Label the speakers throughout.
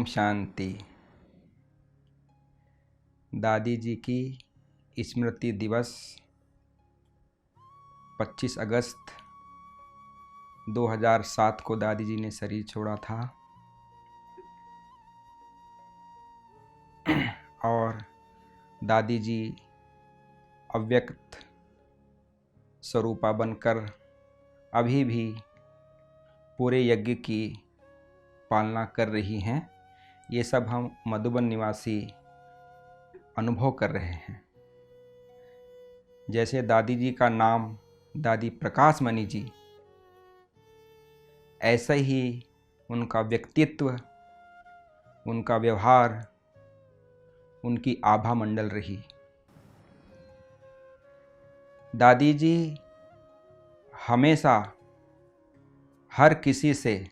Speaker 1: ओम शांति। दादी जी की स्मृति दिवस 25 अगस्त 2007 को दादी जी ने शरीर छोड़ा था और दादी जी अव्यक्त स्वरूपा बनकर अभी भी पूरे यज्ञ की पालना कर रही हैं। ये सब हम मधुबन निवासी अनुभव कर रहे हैं। जैसे दादी जी का नाम दादी प्रकाश मणि जी, ऐसा ही उनका व्यक्तित्व, उनका व्यवहार, उनकी आभा मंडल रही। दादी जी हमेशा हर किसी से,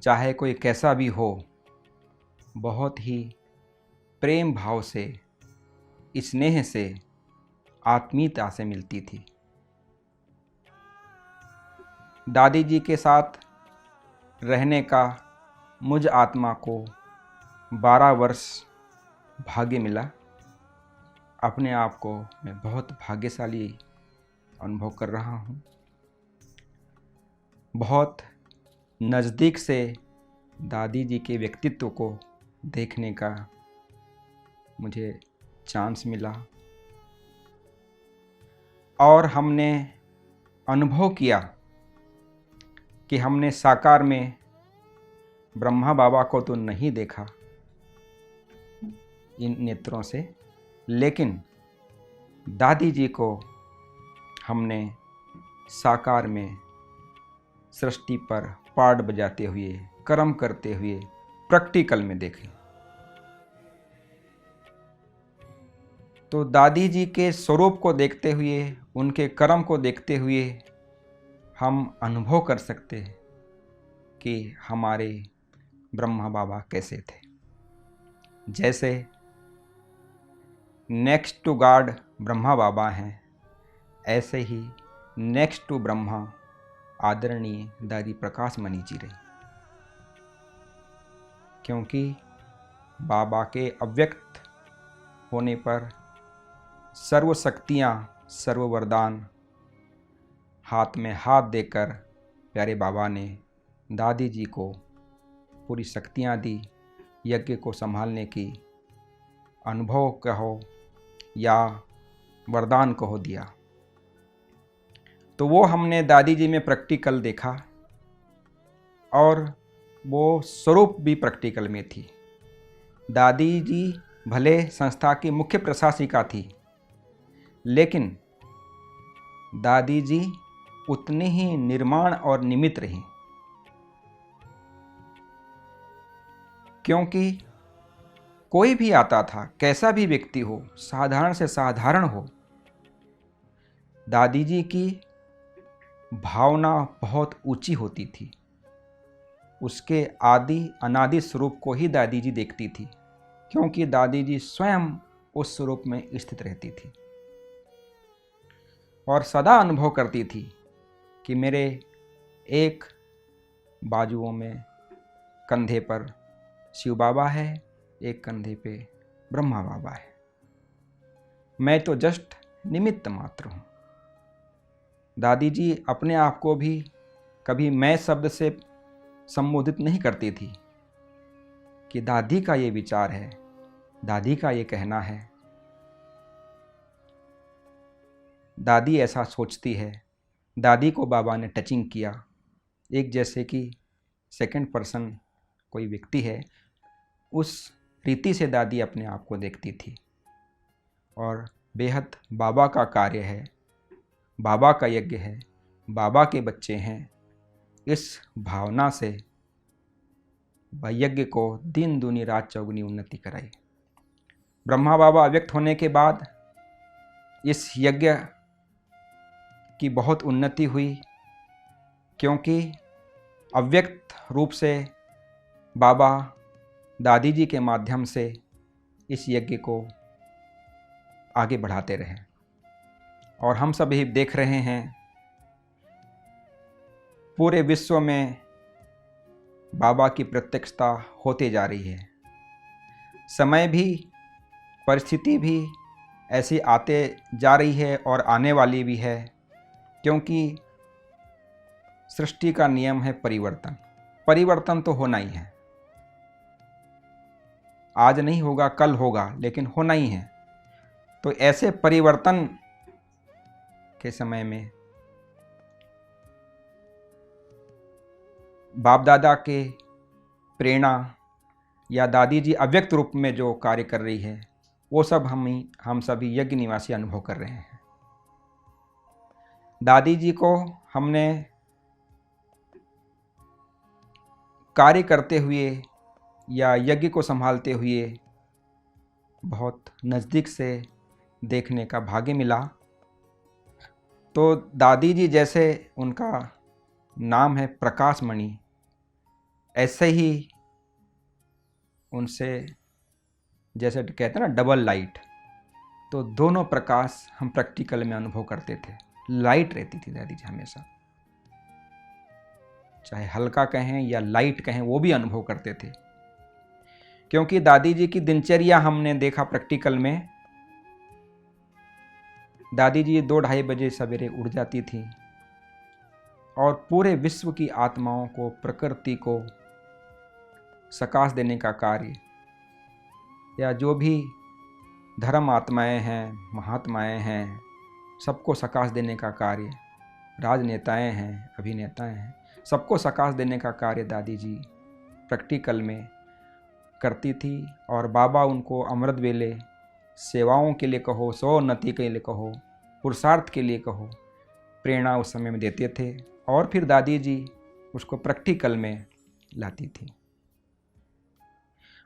Speaker 1: चाहे कोई कैसा भी हो, बहुत ही प्रेम भाव से, स्नेह से, आत्मीयता से मिलती थी। दादी जी के साथ रहने का मुझ आत्मा को 12 वर्ष भाग्य मिला। अपने आप को मैं बहुत भाग्यशाली अनुभव कर रहा हूँ। बहुत नज़दीक से दादी जी के व्यक्तित्व को देखने का मुझे चांस मिला और हमने अनुभव किया कि हमने साकार में ब्रह्मा बाबा को तो नहीं देखा इन नेत्रों से, लेकिन दादी जी को हमने साकार में सृष्टि पर पाट बजाते हुए, कर्म करते हुए प्रैक्टिकल में देखे। तो दादी जी के स्वरूप को देखते हुए, उनके कर्म को देखते हुए हम अनुभव कर सकते हैं कि हमारे ब्रह्मा बाबा कैसे थे। जैसे नेक्स्ट टू गॉड ब्रह्मा बाबा हैं, ऐसे ही नेक्स्ट टू ब्रह्मा आदरणीय दादी प्रकाश मणि जी रही। क्योंकि बाबा के अव्यक्त होने पर सर्व शक्तियाँ, सर्व वरदान हाथ में हाथ देकर प्यारे बाबा ने दादी जी को पूरी शक्तियाँ दी। यज्ञ को संभालने की अनुभव कहो या वरदान कहो दिया। तो वो हमने दादी जी में प्रैक्टिकल देखा और वो स्वरूप भी प्रैक्टिकल में थी। दादी जी भले संस्था की मुख्य प्रशासिका थी, लेकिन दादी जी उतनी ही निर्माण और निमित्त रही। क्योंकि कोई भी आता था, कैसा भी व्यक्ति हो, साधारण से साधारण हो, दादी जी की भावना बहुत ऊंची होती थी। उसके आदि अनादि स्वरूप को ही दादी जी देखती थी, क्योंकि दादी जी स्वयं उस स्वरूप में स्थित रहती थी और सदा अनुभव करती थी कि मेरे एक बाजुओं में, कंधे पर शिव बाबा है, एक कंधे पे ब्रह्मा बाबा है। मैं तो जस्ट निमित्त मात्र हूँ। दादी जी अपने आप को भी कभी मैं शब्द से संबोधित नहीं करती थी कि दादी का ये विचार है, दादी का ये कहना है, दादी ऐसा सोचती है। दादी को बाबा ने टचिंग किया, एक जैसे कि सेकंड पर्सन कोई व्यक्ति है, उस रीति से दादी अपने आप को देखती थी। और बेहद बाबा का कार्य है, बाबा का यज्ञ है, बाबा के बच्चे हैं, इस भावना से यज्ञ को दिन दूनी रात चौगुनी उन्नति कराई। ब्रह्मा बाबा अव्यक्त होने के बाद इस यज्ञ की बहुत उन्नति हुई, क्योंकि अव्यक्त रूप से बाबा दादी जी के माध्यम से इस यज्ञ को आगे बढ़ाते रहे। और हम सब भी देख रहे हैं पूरे विश्व में बाबा की प्रत्यक्षता होते जा रही है। समय भी, परिस्थिति भी ऐसी आते जा रही है और आने वाली भी है, क्योंकि सृष्टि का नियम है परिवर्तन। परिवर्तन तो होना ही है, आज नहीं होगा कल होगा, लेकिन होना ही है। तो ऐसे परिवर्तन के समय में बाप दादा के प्रेरणा या दादी जी अव्यक्त रूप में जो कार्य कर रही है, वो सब हम सभी यज्ञ निवासी अनुभव कर रहे हैं। दादी जी को हमने कार्य करते हुए या यज्ञ को संभालते हुए बहुत नज़दीक से देखने का भाग्य मिला। तो दादी जी, जैसे उनका नाम है प्रकाश मणि, ऐसे ही उनसे जैसे कहते हैं ना डबल लाइट, तो दोनों प्रकाश हम प्रैक्टिकल में अनुभव करते थे। लाइट रहती थी दादी जी हमेशा, चाहे हल्का कहें या लाइट कहें, वो भी अनुभव करते थे। क्योंकि दादी जी की दिनचर्या हमने देखा प्रैक्टिकल में। दादी जी 2-2:30 बजे सवेरे उठ जाती थी और पूरे विश्व की आत्माओं को, प्रकृति को सकाश देने का कार्य, या जो भी धर्म आत्माएं हैं, महात्माएं हैं, सबको सकाश देने का कार्य, राजनेताएं हैं, अभिनेताएं हैं, सबको सकाश देने का कार्य दादी जी प्रैक्टिकल में करती थी। और बाबा उनको अमृत वेले सेवाओं के लिए कहो, स्वोन्नति के लिए कहो, पुरुषार्थ के लिए कहो, प्रेरणा उस समय में देते थे। और फिर दादी जी उसको प्रैक्टिकल में लाती थी।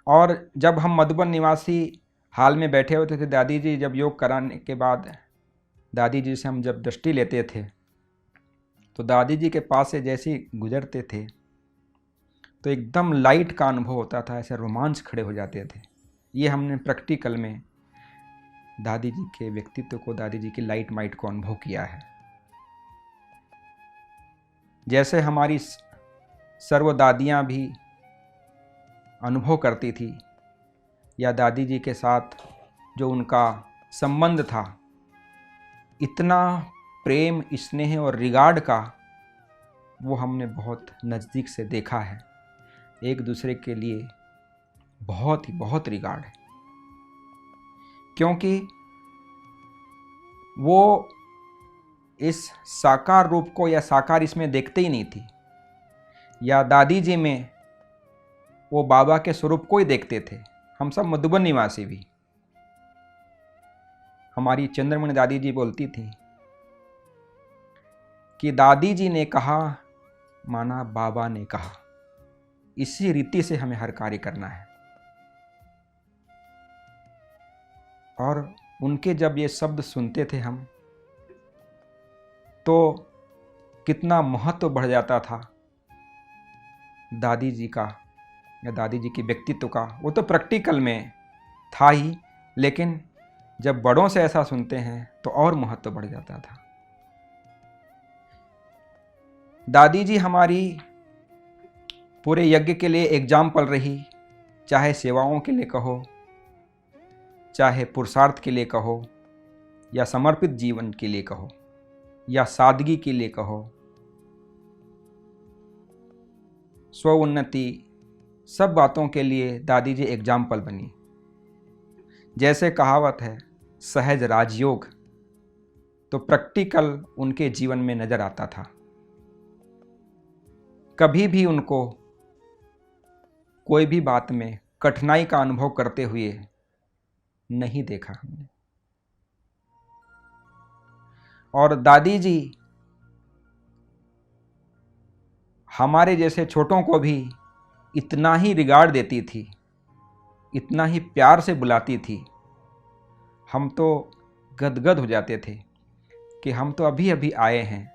Speaker 1: और जब हम मधुबन निवासी हाल में बैठे होते थे, दादी जी जब योग कराने के बाद दादी जी से हम जब दृष्टि लेते थे, तो दादी जी के पास से जैसे ही गुजरते थे तो एकदम लाइट का अनुभव होता था, ऐसे रोमांच खड़े हो जाते थे। ये हमने प्रैक्टिकल में दादी जी के व्यक्तित्व को, दादी जी की लाइट माइट को अनुभव किया है। जैसे हमारी सर्व दादियाँ भी अनुभव करती थी, या दादी जी के साथ जो उनका संबंध था, इतना प्रेम, स्नेह और रिगार्ड का, वो हमने बहुत नज़दीक से देखा है। एक दूसरे के लिए बहुत रिगार्ड है, क्योंकि वो इस साकार रूप को या साकार इसमें देखते ही नहीं थी, या दादी जी में वो बाबा के स्वरूप को ही देखते थे। हम सब मधुबन निवासी भी, हमारी चंद्रमणि दादी जी बोलती थी कि दादी जी ने कहा माना बाबा ने कहा, इसी रीति से हमें हर कार्य करना है। और उनके जब ये शब्द सुनते थे हम, तो कितना महत्व बढ़ जाता था दादी जी का या दादी जी के व्यक्तित्व का। वो तो प्रैक्टिकल में था ही, लेकिन जब बड़ों से ऐसा सुनते हैं तो और महत्व बढ़ जाता था। दादी जी हमारी पूरे यज्ञ के लिए एग्जाम्पल रही, चाहे सेवाओं के लिए कहो, चाहे पुरुषार्थ के लिए कहो, या समर्पित जीवन के लिए कहो, या सादगी के लिए कहो, स्व उन्नति, सब बातों के लिए दादी जी एग्जाम्पल बनी। जैसे कहावत है सहज राजयोग, तो प्रैक्टिकल उनके जीवन में नजर आता था। कभी भी उनको कोई भी बात में कठिनाई का अनुभव करते हुए नहीं देखा हमने। और दादी जी हमारे जैसे छोटों को भी इतना ही रिगार्ड देती थी, इतना ही प्यार से बुलाती थी। हम तो गदगद हो जाते थे कि हम तो अभी अभी आए हैं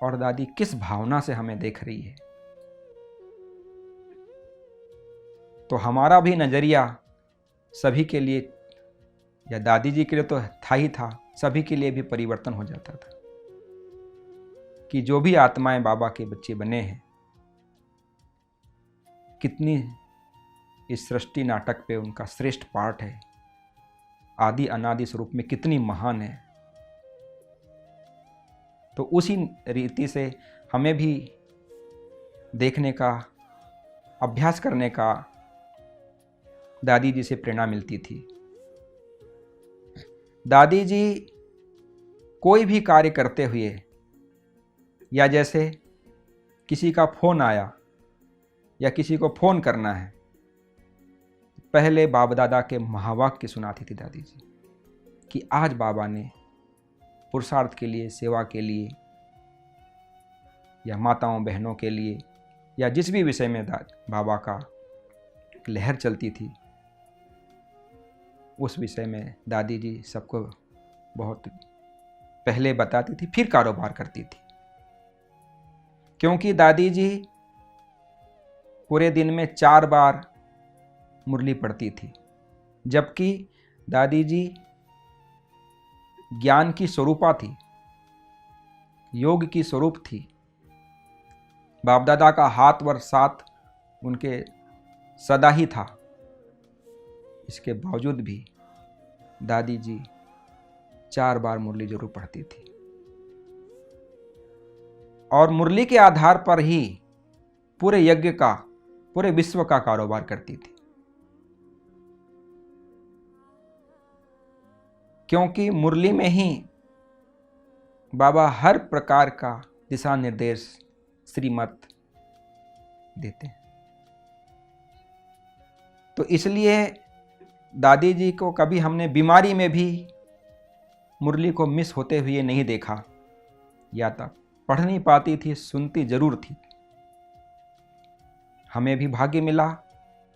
Speaker 1: और दादी किस भावना से हमें देख रही है। तो हमारा भी नज़रिया सभी के लिए, या दादी जी के लिए तो था ही था, सभी के लिए भी परिवर्तन हो जाता था कि जो भी आत्माएं बाबा के बच्चे बने हैं, कितनी इस सृष्टि नाटक पे उनका श्रेष्ठ पाठ है, आदि अनादि स्वरूप में कितनी महान है। तो उसी रीति से हमें भी देखने का, अभ्यास करने का दादी जी से प्रेरणा मिलती थी। दादी जी कोई भी कार्य करते हुए, या जैसे किसी का फोन आया या किसी को फोन करना है, पहले बाप दादा के महावाक्य सुनाती थी दादी जी कि आज बाबा ने पुरुषार्थ के लिए, सेवा के लिए, या माताओं बहनों के लिए, या जिस भी विषय में बाबा का लहर चलती थी, उस विषय में दादी जी सबको बहुत पहले बताती थी, फिर कारोबार करती थी। क्योंकि दादी जी पूरे दिन में 4 बार मुरली पढ़ती थी, जबकि दादी जी ज्ञान की स्वरूपा थी, योग की स्वरूप थी। बाप दादा का हाथ वर साथ उनके सदा ही था। इसके बावजूद भी दादी जी 4 बार मुरली जरूर पढ़ती थी, और मुरली के आधार पर ही पूरे यज्ञ का, पूरे विश्व का कारोबार करती थी। क्योंकि मुरली में ही बाबा हर प्रकार का दिशा निर्देश, श्रीमत देते हैं। तो इसलिए दादी जी को कभी हमने बीमारी में भी मुरली को मिस होते हुए नहीं देखा। या तक पढ़ नहीं पाती थी, सुनती जरूर थी। हमें भी भाग्य मिला,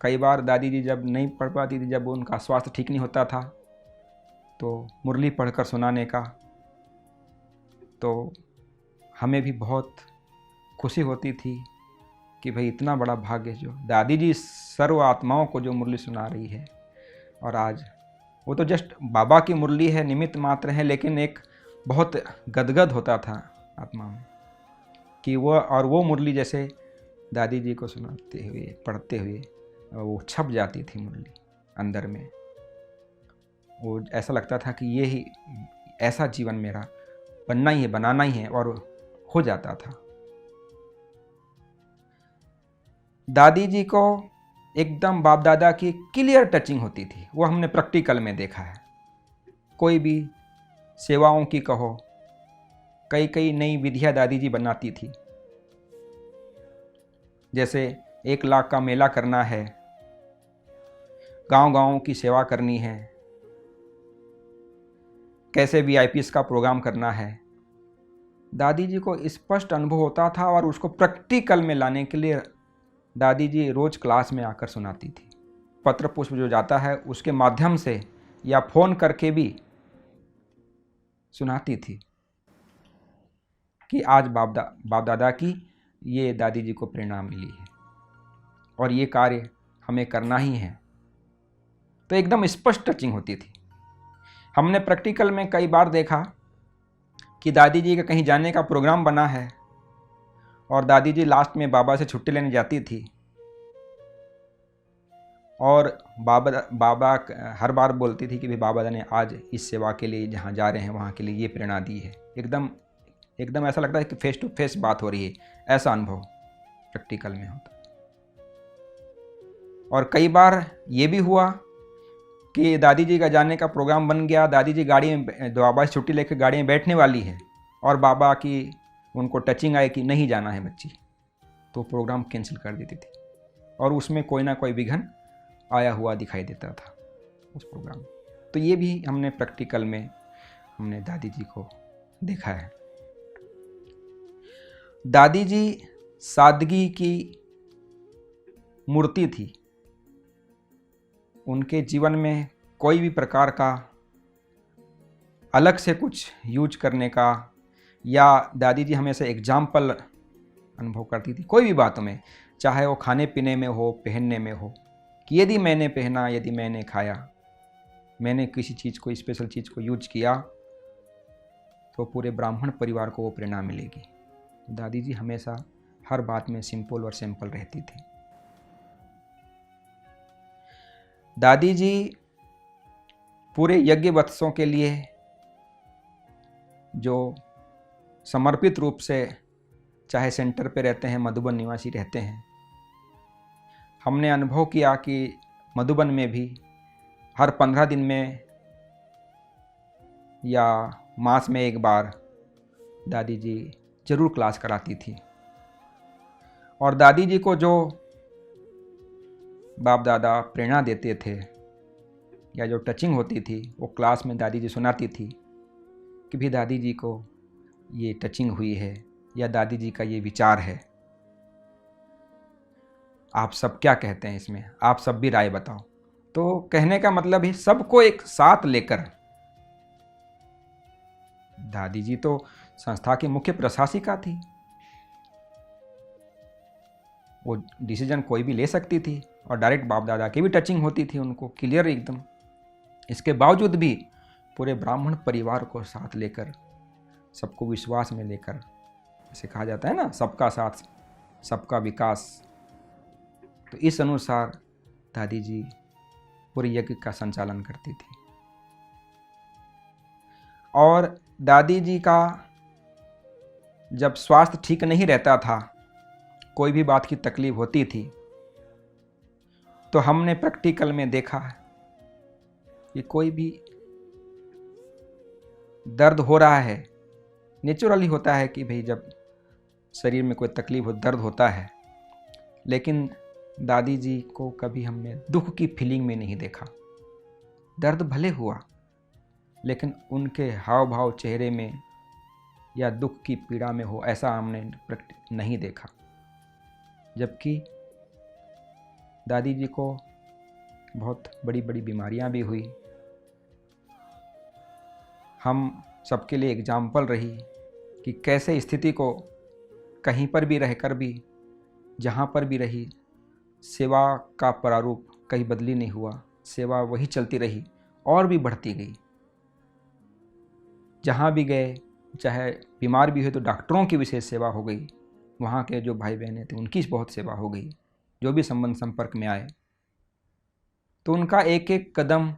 Speaker 1: कई बार दादी जी जब नहीं पढ़ पाती थी, जब उनका स्वास्थ्य ठीक नहीं होता था, तो मुरली पढ़कर सुनाने का, तो हमें भी बहुत खुशी होती थी कि भाई इतना बड़ा भाग्य, जो दादी जी सर्व आत्माओं को जो मुरली सुना रही है। और आज वो तो जस्ट बाबा की मुरली है, निमित्त मात्र है, लेकिन एक बहुत गदगद होता था आत्मा में कि वो मुरली जैसे दादी जी को सुनाते हुए, पढ़ते हुए वो छप जाती थी मुरली अंदर में। वो ऐसा लगता था कि ये ही ऐसा जीवन मेरा बनना ही है, बनाना ही है, और हो जाता था। दादी जी को एकदम बाप दादा की क्लियर टचिंग होती थी। वो हमने प्रैक्टिकल में देखा है। कोई भी सेवाओं की कहो, कई नई विधियां दादी जी बनाती थी। जैसे 1 लाख का मेला करना है, गांव-गांव की सेवा करनी है, कैसे वीआईपीएस का प्रोग्राम करना है, दादी जी को स्पष्ट अनुभव होता था। और उसको प्रैक्टिकल में लाने के लिए दादी जी रोज क्लास में आकर सुनाती थी। पत्र पुष्प जो जाता है उसके माध्यम से या फोन करके भी सुनाती थी कि आज बाप दादा की ये दादी जी को प्रेरणा मिली है और ये कार्य हमें करना ही है। तो एकदम स्पष्ट टचिंग होती थी। हमने प्रैक्टिकल में कई बार देखा कि दादी जी का कहीं जाने का प्रोग्राम बना है और दादी जी लास्ट में बाबा से छुट्टी लेने जाती थी, और बाबा हर बार बोलती थी कि भाई बाबा ने आज इस सेवा के लिए जहाँ जा रहे हैं वहाँ के लिए ये प्रेरणा दी है। एकदम ऐसा लगता है कि फेस टू फेस बात हो रही है, ऐसा अनुभव प्रैक्टिकल में होता। और कई बार ये भी हुआ कि दादी जी का जाने का प्रोग्राम बन गया, दादी जी गाड़ी में, बाबा से छुट्टी लेकर गाड़ी में बैठने वाली है, और बाबा की उनको टचिंग आई कि नहीं जाना है बच्ची, तो प्रोग्राम कैंसिल कर देती थी। और उसमें कोई ना कोई विघ्न आया हुआ दिखाई देता था उस प्रोग्राम में। तो ये भी हमने प्रैक्टिकल में हमने दादी जी को देखा है। दादी जी सादगी की मूर्ति थी। उनके जीवन में कोई भी प्रकार का अलग से कुछ यूज करने का, या दादी जी हमेशा एग्जाम्पल अनुभव करती थी कोई भी बातों में, चाहे वो खाने पीने में हो, पहनने में हो, कि यदि मैंने पहना, यदि मैंने खाया, मैंने किसी चीज़ को, स्पेशल चीज़ को यूज किया, तो पूरे ब्राह्मण परिवार को वो प्रेरणा मिलेगी। दादी जी हमेशा हर बात में सिंपल और सिंपल रहती थी। दादी जी पूरे यज्ञ वत्सों के लिए जो समर्पित रूप से चाहे सेंटर पे रहते हैं, मधुबन निवासी रहते हैं, हमने अनुभव किया कि मधुबन में भी हर 15 दिन में या मास में एक बार दादी जी जरूर क्लास कराती थी। और दादी जी को जो बाप दादा प्रेरणा देते थे या जो टचिंग होती थी, वो क्लास में दादी जी सुनाती थी कि भी दादी जी को ये टचिंग हुई है या दादी जी का ये विचार है, आप सब क्या कहते हैं इसमें, आप सब भी राय बताओ। तो कहने का मतलब है सबको एक साथ लेकर, दादी जी तो संस्था की मुख्य प्रशासिका थी, वो डिसीजन कोई भी ले सकती थी और डायरेक्ट बाप दादा की भी टचिंग होती थी उनको क्लियर एकदम। इसके बावजूद भी पूरे ब्राह्मण परिवार को साथ लेकर, सबको विश्वास में लेकर, जैसे कहा जाता है ना, सबका साथ सबका विकास, तो इस अनुसार दादी जी पूरे यज्ञ का संचालन करती थी। और दादी जी का जब स्वास्थ्य ठीक नहीं रहता था, कोई भी बात की तकलीफ होती थी, तो हमने प्रैक्टिकल में देखा कि कोई भी दर्द हो रहा है, नेचुरली होता है कि भाई जब शरीर में कोई तकलीफ हो, दर्द होता है, लेकिन दादी जी को कभी हमने दुख की फीलिंग में नहीं देखा। दर्द भले हुआ, लेकिन उनके हाव भाव चेहरे में या दुख की पीड़ा में हो, ऐसा हमने नहीं देखा। जबकि दादी जी को बहुत बड़ी बड़ी बीमारियां भी हुई। हम सबके लिए एग्जाम्पल रही कि कैसे स्थिति को कहीं पर भी रहकर भी, जहाँ पर भी रही, सेवा का प्रारूप कहीं बदली नहीं हुआ, सेवा वही चलती रही और भी बढ़ती गई। जहाँ भी गए, चाहे बीमार भी हुए तो डॉक्टरों की विशेष सेवा हो गई, वहाँ के जो भाई बहनें थे उनकी बहुत सेवा हो गई, जो भी संबंध संपर्क में आए। तो उनका एक एक कदम,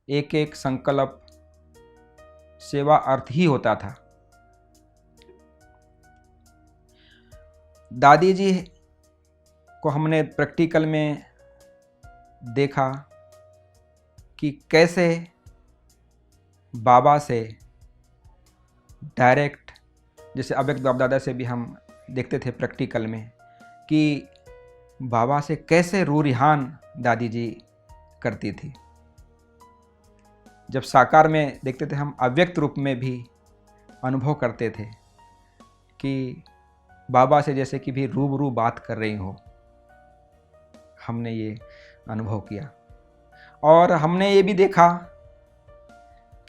Speaker 1: एक एक संकल्प सेवा अर्थ ही होता था। दादी जी को हमने प्रैक्टिकल में देखा कि कैसे बाबा से डायरेक्ट, जैसे अव्यक्त बाप दादा से भी हम देखते थे प्रैक्टिकल में कि बाबा से कैसे रूरिहान दादी जी करती थी। जब साकार में देखते थे, हम अव्यक्त रूप में भी अनुभव करते थे कि बाबा से जैसे कि भी रूबरू बात कर रही हो। हमने ये अनुभव किया। और हमने ये भी देखा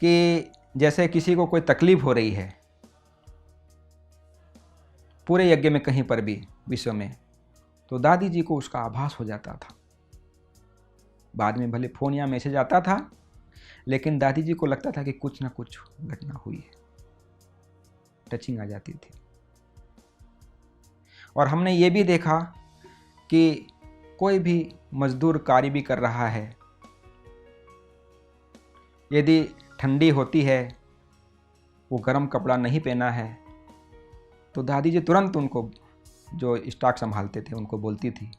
Speaker 1: कि जैसे किसी को कोई तकलीफ हो रही है पूरे यज्ञ में कहीं पर भी विश्व में, तो दादी जी को उसका आभास हो जाता था। बाद में भले फ़ोन या मैसेज आता था, लेकिन दादी जी को लगता था कि कुछ ना कुछ घटना हुई है, टचिंग आ जाती थी। और हमने ये भी देखा कि कोई भी मजदूर कार्य भी कर रहा है, यदि ठंडी होती है, वो गर्म कपड़ा नहीं पहना है, तो दादी जी तुरंत उनको, जो स्टॉक संभालते थे, उनको बोलती थी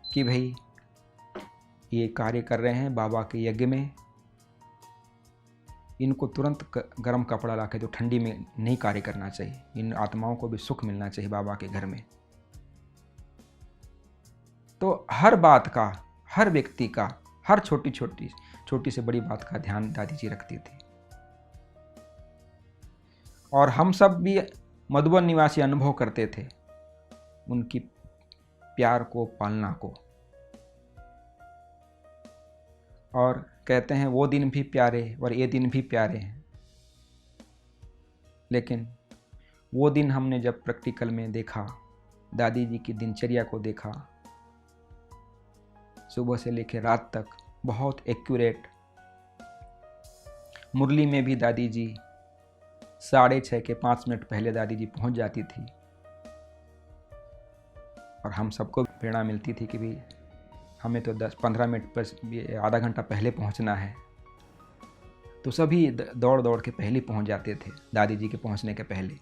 Speaker 1: कि भाई ये कार्य कर रहे हैं बाबा के यज्ञ में, इनको तुरंत गर्म कपड़ा लाके, जो ठंडी में नहीं कार्य करना चाहिए, इन आत्माओं को भी सुख मिलना चाहिए बाबा के घर में। तो हर बात का, हर व्यक्ति का, हर छोटी से बड़ी बात का ध्यान दादी जी रखती थी। और हम सब भी मधुबन निवासी अनुभव करते थे उनकी प्यार को, पालना को। और कहते हैं वो दिन भी प्यारे और ये दिन भी प्यारे हैं। लेकिन वो दिन हमने जब प्रैक्टिकल में देखा, दादी जी की दिनचर्या को देखा, सुबह से लेकर रात तक बहुत एक्यूरेट। मुरली में भी दादी जी 6:30 के 5 मिनट पहले दादी जी पहुंच जाती थी। और हम सबको प्रेरणा मिलती थी कि भी हमें तो 10-15 मिनट पर आधा घंटा पहले पहुंचना है, तो सभी दौड़ दौड़ के पहले पहुंच जाते थे दादी जी के पहुंचने के पहले।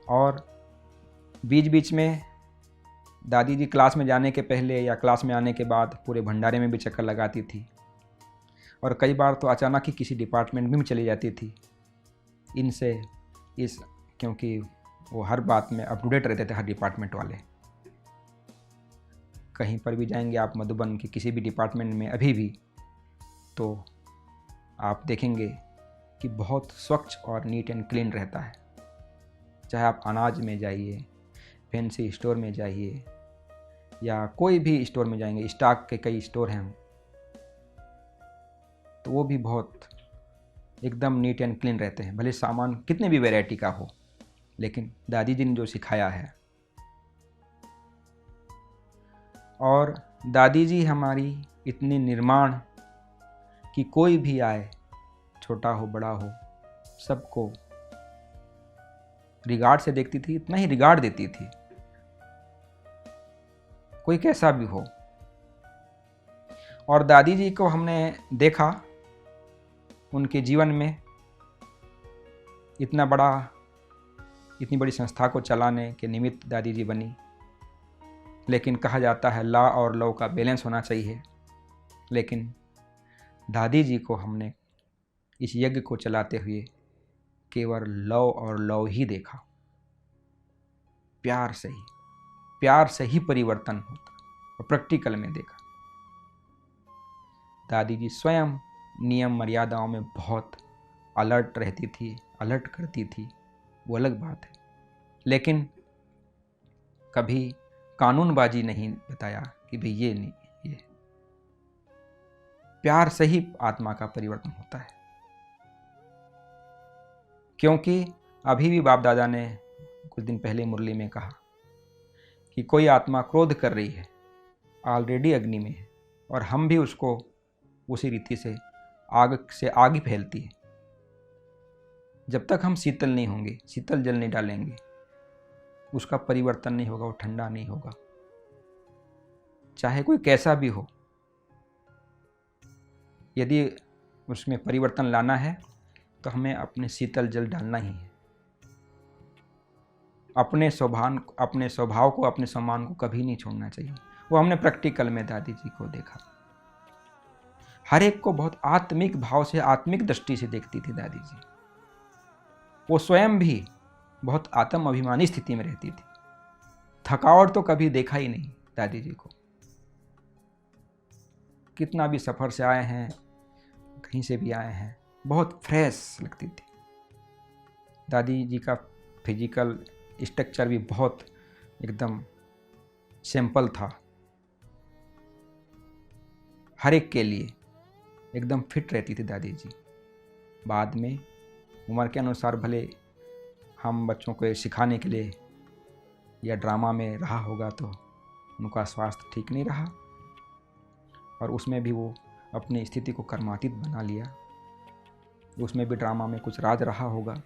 Speaker 1: और बीच बीच में दादी जी क्लास में जाने के पहले या क्लास में आने के बाद पूरे भंडारे में भी चक्कर लगाती थी, और कई बार तो अचानक ही किसी डिपार्टमेंट में भी चली जाती थी क्योंकि वो हर बात में अप टू डेट रहते थे, हर डिपार्टमेंट वाले। कहीं पर भी जाएंगे आप मधुबन के किसी भी डिपार्टमेंट में अभी भी, तो आप देखेंगे कि बहुत स्वच्छ और नीट एंड क्लीन रहता है। चाहे आप अनाज में जाइए, फैंसी स्टोर में जाइए, या कोई भी स्टोर में जाएंगे, स्टॉक के कई स्टोर हैं, तो वो भी बहुत एकदम नीट एंड क्लीन रहते हैं। भले सामान कितने भी वैरायटी का हो, लेकिन दादी जी ने जो सिखाया है। और दादी जी हमारी इतनी निर्माण कि कोई भी आए, छोटा हो बड़ा हो, सबको रिगार्ड से देखती थी, इतना ही रिगार्ड देती थी, कोई कैसा भी हो। और दादी जी को हमने देखा उनके जीवन में इतनी बड़ी संस्था को चलाने के निमित्त दादी जी बनी। लेकिन कहा जाता है लॉ और लव का बैलेंस होना चाहिए, लेकिन दादी जी को हमने इस यज्ञ को चलाते हुए केवल लव और लव ही देखा। प्यार से ही परिवर्तन होता, और प्रैक्टिकल में देखा। दादी जी स्वयं नियम मर्यादाओं में बहुत अलर्ट रहती थी, अलर्ट करती थी, वो अलग बात है, लेकिन कभी कानूनबाजी नहीं बताया कि भाई ये नहीं, ये प्यार से ही आत्मा का परिवर्तन होता है। क्योंकि अभी भी बाप दादा ने कुछ दिन पहले मुरली में कहा कि कोई आत्मा क्रोध कर रही है, ऑलरेडी अग्नि में है, और हम भी उसको उसी रीति से आग ही फैलती है। जब तक हम शीतल नहीं होंगे, शीतल जल नहीं डालेंगे, उसका परिवर्तन नहीं होगा, वो ठंडा नहीं होगा, चाहे कोई कैसा भी हो। यदि उसमें परिवर्तन लाना है तो हमें अपने शीतल जल डालना ही है। अपने स्वभाव को, अपने सम्मान को कभी नहीं छोड़ना चाहिए। वो हमने प्रैक्टिकल में दादी जी को देखा। हर एक को बहुत आत्मिक भाव से, आत्मिक दृष्टि से देखती थी दादी जी। वो स्वयं भी बहुत आत्म अभिमानी स्थिति में रहती थी। थकावट तो कभी देखा ही नहीं दादी जी को। कितना भी सफ़र से आए हैं, कहीं से भी आए हैं, बहुत फ्रेश लगती थी। दादी जी का फिजिकल स्ट्रक्चर भी बहुत एकदम सिंपल था, हर एक के लिए एकदम फिट रहती थी दादी जी। बाद में उम्र के अनुसार भले हम बच्चों को सिखाने के लिए या ड्रामा में रहा होगा, तो उनका स्वास्थ्य ठीक नहीं रहा, और उसमें भी वो अपनी स्थिति को कर्मातीत बना लिया। उसमें भी ड्रामा में कुछ राज रहा होगा।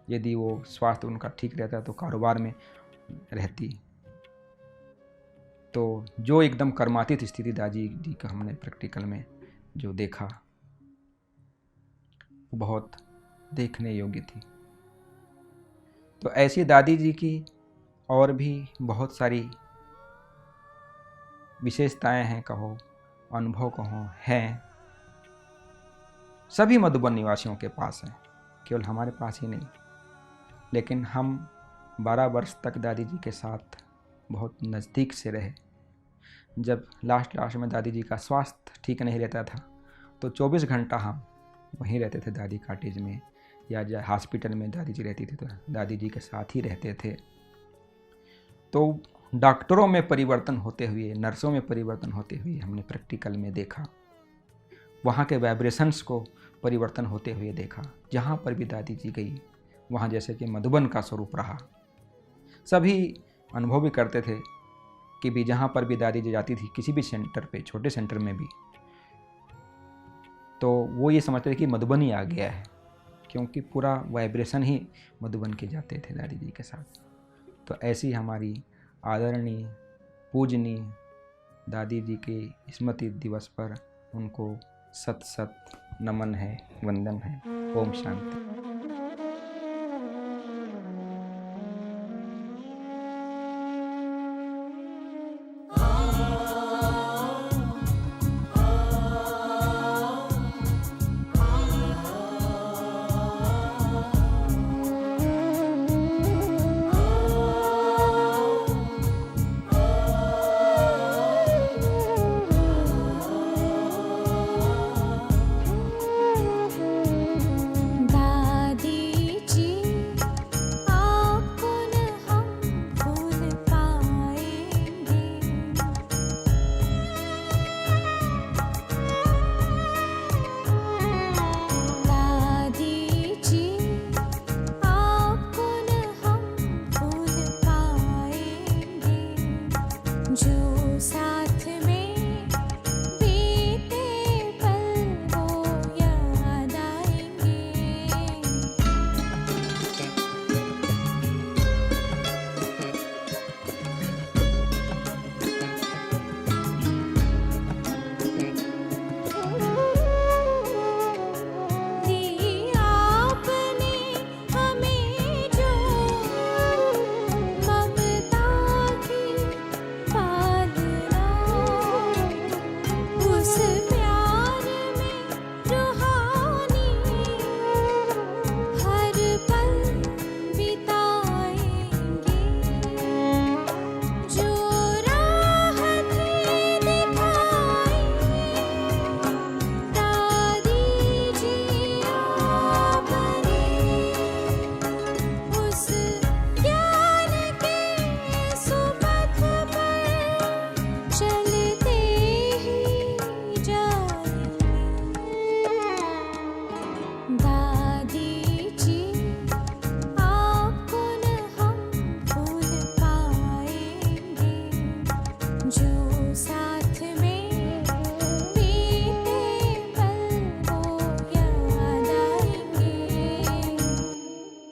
Speaker 1: यदि वो स्वास्थ्य उनका ठीक रहता तो कारोबार में रहती। तो जो एकदम कर्मातीत स्थिति दादी जी का हमने प्रैक्टिकल में जो देखा, वो बहुत देखने योग्य थी। तो ऐसी दादी जी की और भी बहुत सारी विशेषताएं हैं, कहो अनुभव कहो, हैं। सभी मधुबन निवासियों के पास हैं, केवल हमारे पास ही नहीं। लेकिन हम 12 वर्ष तक दादी जी के साथ बहुत नज़दीक से रहे। जब लास्ट में दादी जी का स्वास्थ्य ठीक नहीं रहता था, तो 24 घंटा हम वहीं रहते थे दादी कॉटेज में, या हॉस्पिटल में दादी जी रहती थी तो दादी जी के साथ ही रहते थे। तो डॉक्टरों में परिवर्तन होते हुए, नर्सों में परिवर्तन होते हुए हमने प्रैक्टिकल में देखा। वहाँ के वाइब्रेशंस को परिवर्तन होते हुए देखा। जहाँ पर भी दादी जी गई, वहाँ जैसे कि मधुबन का स्वरूप रहा। सभी अनुभव भी करते थे कि भी जहाँ पर भी दादी जी जाती थी, किसी भी सेंटर पे, छोटे सेंटर में भी, तो वो ये समझते थे कि मधुबन ही आ गया है, क्योंकि पूरा वाइब्रेशन ही मधुबन के जाते थे दादी जी के साथ। तो ऐसी हमारी आदरणीय पूजनीय दादी जी के स्मृति दिवस पर उनको सत सत नमन है, वंदन है। ओम शांति।